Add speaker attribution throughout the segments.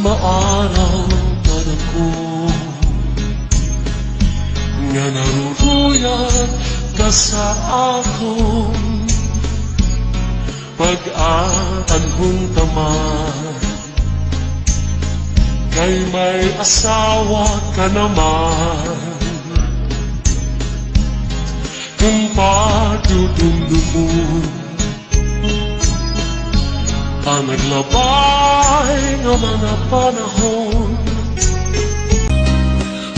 Speaker 1: maaraw ka ako nga naruruyat ka sa akong pag-aanhong taman. Kay may asawa ka naman, kung padudumdumon ang naglabay ng mga panahon.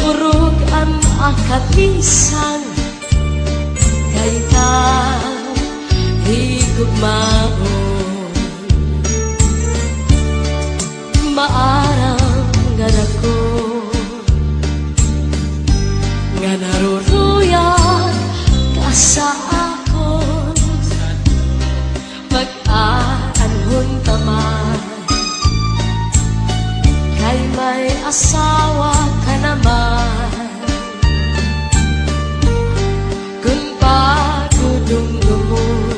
Speaker 2: Urog ang akatisan kay ka higugmaon, maarang nga ako nga naruruyat ka sa akon pag-aanhon taman. Kay may asawa ka naman, kung padudumdumon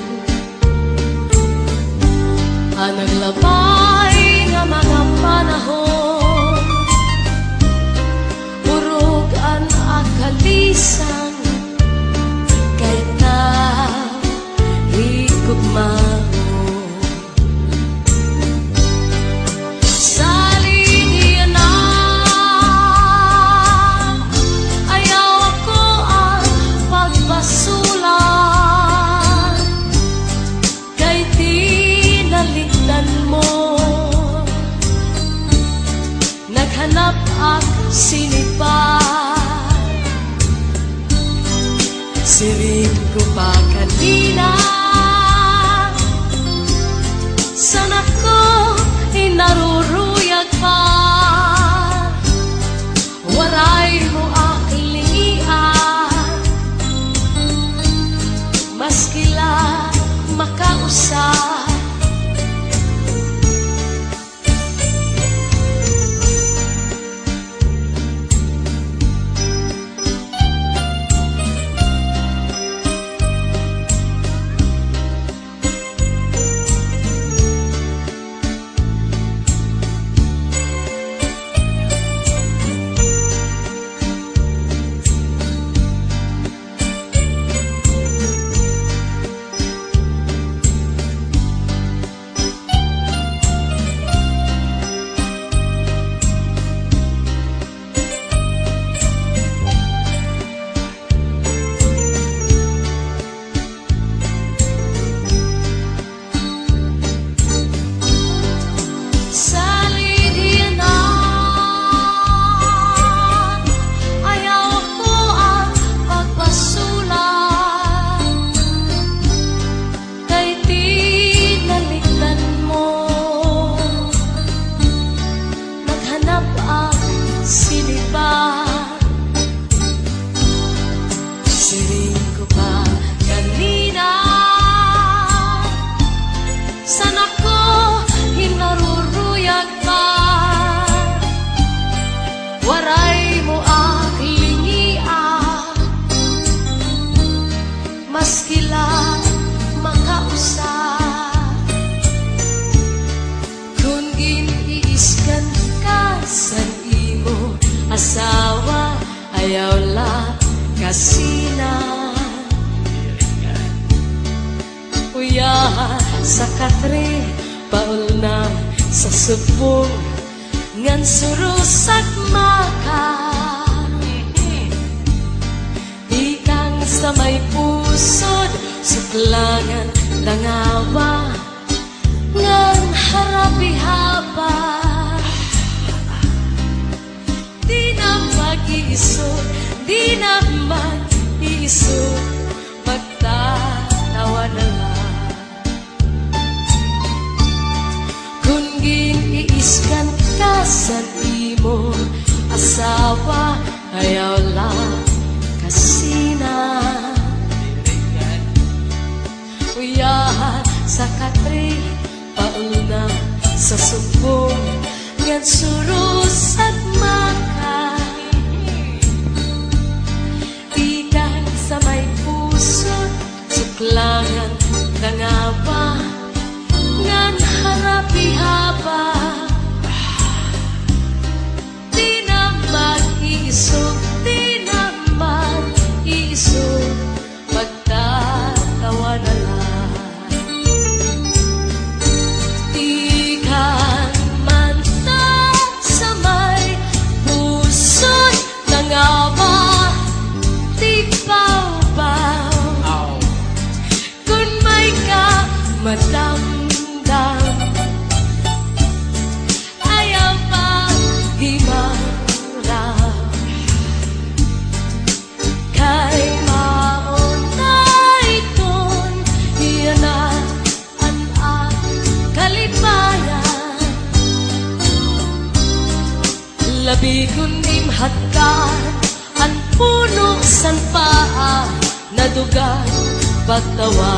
Speaker 2: ang naglabay nga mga panahon. Urog ang akalisan kay na higugmaon. Naghanap ang sinipan, siring ko pa kanina. Sana ko inaruruyag pa, waray mo aklian, maskila makausap. Siring ko pa kanina, sana ko hinaruruyag pa, waray mo aklingian, maskila makausap. Kung giniiskan ka sa imo asawa, ayaw la kasina. Uya sa katre, paul na sa subong, ngan surusak maka. Ikang sa may pusod, suklangan langawa, ngan harapi haba. Di na mag-iisod, di na mag-iisod, magtatawa na lang. Kung giniiskan ka sa imo asawa, ayaw lang kasina. Uyahan sa katre, paul na sa subong, ngan surus at maka. Ikang sa may puso, suklangan langawa, ngan harapi haba. Labi kunim hatkan at puno san paa nadugan pagtawa.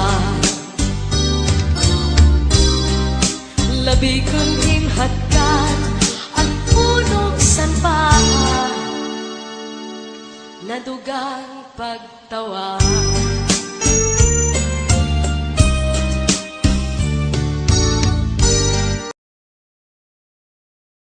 Speaker 2: Labi kunim hatkan at puno san paa nadugan pagtawa.